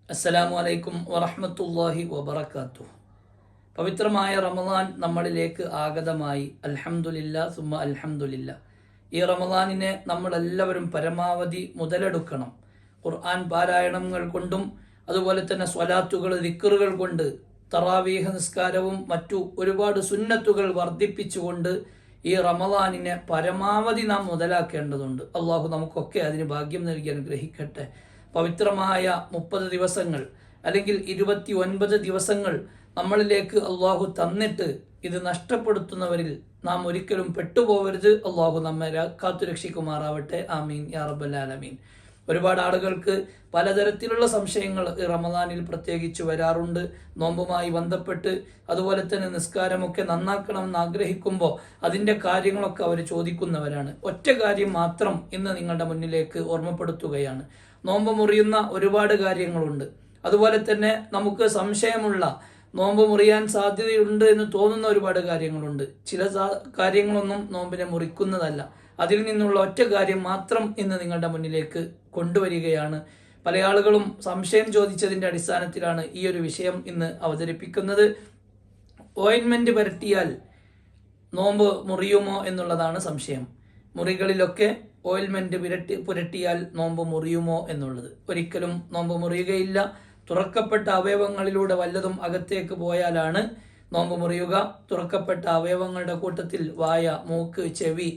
അസ്സലാമു അലൈക്കും വറഹ്മത്തുള്ളാഹി വബറകാതുഹു. പവിത്രമായ റമദാൻ നമ്മളിലേക്ക് ആഗതമായി. അൽഹംദുലില്ലാ സുമ്മ അൽഹംദുലില്ലാ. ഈ റമദാനിനെ നമ്മളെല്ലാവരും പരമാവധി മുതലെടുക്കണം. ഖുർആൻ പാരായണങ്ങൾ കൊണ്ടും അതുപോലെ തന്നെ സ്വലാത്തുകൾ, ദിക്റുകൾ കൊണ്ട്, തറാവീഹ് നിസ്കാരവും മറ്റു ഒരുപാട് സുന്നത്തുകൾ വർദ്ധിപ്പിച്ചുകൊണ്ട് ഈ റമദാനിനെ പരമാവധി നാം മുതലാക്കേണ്ടതുണ്ട്. അള്ളാഹു നമുക്കൊക്കെ അതിന് ഭാഗ്യം നൽകി അനുഗ്രഹിക്കട്ടെ. പവിത്രമായ 30 ദിവസങ്ങൾ അല്ലെങ്കിൽ 29 ദിവസങ്ങൾ നമ്മളിലേക്ക് അള്ളാഹു തന്നിട്ട് ഇത് നഷ്ടപ്പെടുത്തുന്നവരിൽ നാം ഒരിക്കലും പെട്ടുപോകരുത്. അള്ളാഹു നമ്മെ കാത്തുരക്ഷിക്കുമാറാവട്ടെ. ആമീൻ യാ റബ്ബൽ ആലമീൻ. ഒരുപാട് ആളുകൾക്ക് പലതരത്തിലുള്ള സംശയങ്ങൾ ഈ റമദാനിൽ പ്രത്യേകിച്ച് വരാറുണ്ട്. നോമ്പുമായി ബന്ധപ്പെട്ട് അതുപോലെ തന്നെ നിസ്കാരമൊക്കെ നന്നാക്കണമെന്ന് ആഗ്രഹിക്കുമ്പോൾ അതിൻ്റെ കാര്യങ്ങളൊക്കെ അവർ ചോദിക്കുന്നവരാണ്. ഒറ്റ കാര്യം മാത്രം ഇന്ന് നിങ്ങളുടെ മുന്നിലേക്ക് ഓർമ്മപ്പെടുത്തുകയാണ്. നോമ്പ് മുറിയുന്ന ഒരുപാട് കാര്യങ്ങളുണ്ട്. അതുപോലെ തന്നെ നമുക്ക് സംശയമുള്ള, നോമ്പ് മുറിയാൻ സാധ്യതയുണ്ട് എന്ന് തോന്നുന്ന ഒരുപാട് കാര്യങ്ങളുണ്ട്. ചില കാര്യങ്ങളൊന്നും നോമ്പിനെ മുറിക്കുന്നതല്ല. അതിൽ നിന്നുള്ള ഒറ്റ കാര്യം മാത്രം ഇന്ന് നിങ്ങളുടെ മുന്നിലേക്ക് കൊണ്ടുവരികയാണ്. പല ആളുകളും സംശയം ചോദിച്ചതിൻ്റെ അടിസ്ഥാനത്തിലാണ് ഈ ഒരു വിഷയം ഇന്ന് അവതരിപ്പിക്കുന്നത്. ഓയിൻമെന്റ് പുരട്ടിയാൽ നോമ്പ് മുറിയുമോ എന്നുള്ളതാണ് സംശയം. മുറികളിലൊക്കെ ഓയിൽമെന്റ് പുരട്ടിയാൽ നോമ്പ് മുറിയുമോ എന്നുള്ളത്. ഒരിക്കലും നോമ്പ് മുറിയുകയില്ല. തുറക്കപ്പെട്ട അവയവങ്ങളിലൂടെ വല്ലതും അകത്തേക്ക് പോയാലാണ് നോമ്പ് മുറിയുക. തുറക്കപ്പെട്ട അവയവങ്ങളുടെ കൂട്ടത്തിൽ വായ, മൂക്ക്, ചെവി,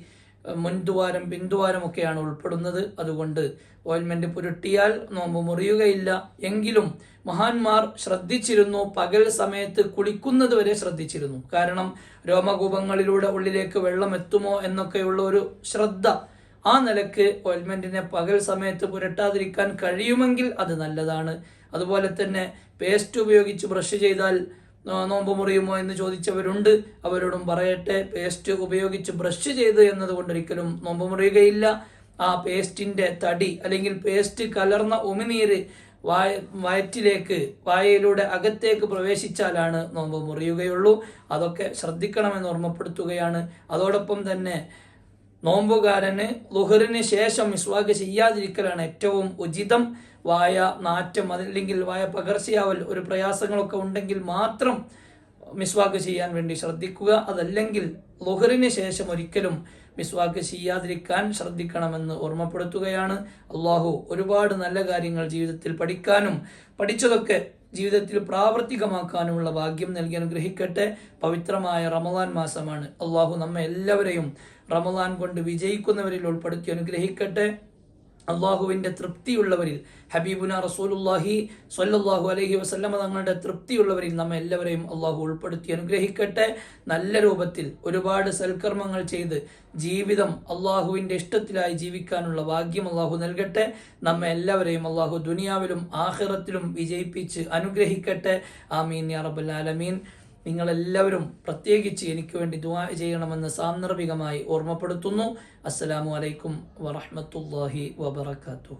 മുൻദ്വാരം, പിൻദ്വാരം ഒക്കെയാണ് ഉൾപ്പെടുന്നത്. അതുകൊണ്ട് ഓയിൽമെന്റ് പുരട്ടിയാൽ നോമ്പ് മുറിയുകയില്ല. എങ്കിലും മഹാന്മാർ ശ്രദ്ധിച്ചിരുന്നു, പകൽ സമയത്ത് കുളിക്കുന്നത് വരെ ശ്രദ്ധിച്ചിരുന്നു. കാരണം രോമകൂപങ്ങളിലൂടെ ഉള്ളിലേക്ക് വെള്ളം എത്തുമോ എന്നൊക്കെയുള്ള ഒരു ശ്രദ്ധ. ആ നിലക്ക് ഓയിൽമെന്റിനെ പകൽ സമയത്ത് പുരട്ടാതിരിക്കാൻ കഴിയുമെങ്കിൽ അത് നല്ലതാണ്. അതുപോലെ തന്നെ പേസ്റ്റ് ഉപയോഗിച്ച് ബ്രഷ് ചെയ്താൽ നോമ്പ് മുറിയുമോ എന്ന് ചോദിച്ചവരുണ്ട്. അവരോടും പറയട്ടെ, പേസ്റ്റ് ഉപയോഗിച്ച് ബ്രഷ് ചെയ്ത് എന്നതുകൊണ്ടൊരിക്കലും നോമ്പ് മുറിയുകയില്ല. ആ പേസ്റ്റിന്റെ തടി അല്ലെങ്കിൽ പേസ്റ്റ് കലർന്ന ഉമിനീര് വയറ്റിലേക്ക്, വായയിലൂടെ അകത്തേക്ക് പ്രവേശിച്ചാലാണ് നോമ്പ് മുറിയുകയുള്ളൂ. അതൊക്കെ ശ്രദ്ധിക്കണമെന്ന് ഓർമ്മപ്പെടുത്തുകയാണ്. അതോടൊപ്പം തന്നെ നോമ്പുകാരന് ളുഹറിന് ശേഷം മിസ്വാക്ക് ചെയ്യാതിരിക്കലാണ് ഏറ്റവും ഉചിതം. വായ നാറ്റം അല്ലെങ്കിൽ വായ പകർച്ചയാവൽ ഒരു പ്രയാസങ്ങളൊക്കെ ഉണ്ടെങ്കിൽ മാത്രം മിസ്വാക്ക് ചെയ്യാൻ വേണ്ടി ശ്രദ്ധിക്കുക. അതല്ലെങ്കിൽ ളുഹറിന് ശേഷം ഒരിക്കലും മിസ്വാക്ക് ചെയ്യാതിരിക്കാൻ ശ്രദ്ധിക്കണമെന്ന് ഓർമ്മപ്പെടുത്തുകയാണ്. അള്ളാഹു ഒരുപാട് നല്ല കാര്യങ്ങൾ ജീവിതത്തിൽ പഠിക്കാനും പഠിച്ചതൊക്കെ ജീവിതത്തിൽ പ്രാവർത്തികമാക്കാനുമുള്ള ഭാഗ്യം നൽകി അനുഗ്രഹിക്കട്ടെ. പവിത്രമായ റമദാൻ മാസമാണ്. അള്ളാഹു നമ്മെ എല്ലാവരെയും റമദാൻ കൊണ്ട് വിജയിക്കുന്നവരിൽ ഉൾപ്പെടുത്തി അനുഗ്രഹിക്കട്ടെ. അള്ളാഹുവിൻ്റെ തൃപ്തിയുള്ളവരിൽ, ഹബീബുന റസൂലുള്ളാഹി സ്വല്ലല്ലാഹു അലൈഹി വസല്ലമ തങ്ങളുടെ തൃപ്തിയുള്ളവരിൽ നമ്മെ എല്ലാവരെയും അള്ളാഹു ഉൾപ്പെടുത്തി അനുഗ്രഹിക്കട്ടെ. നല്ല രൂപത്തിൽ ഒരുപാട് സൽക്കർമ്മങ്ങൾ ചെയ്ത് ജീവിതം അള്ളാഹുവിൻ്റെ ഇഷ്ടത്തിലായി ജീവിക്കാനുള്ള ഭാഗ്യം അള്ളാഹു നൽകട്ടെ. നമ്മെ എല്ലാവരെയും അള്ളാഹു ദുനിയാവിലും ആഖിറത്തിലും വിജയിപ്പിച്ച് അനുഗ്രഹിക്കട്ടെ. ആമീൻ യാ റബ്ബൽ ആലമീൻ. നിങ്ങളെല്ലാവരും പ്രത്യേകിച്ച് എനിക്ക് വേണ്ടി ദുആ ചെയ്യണമെന്ന് സാന്ദർഭികമായി ഓർമ്മപ്പെടുത്തുന്നു. അസ്സലാമു അലൈക്കും വറഹ്മത്തുള്ളാഹി വബറകാതുഹു.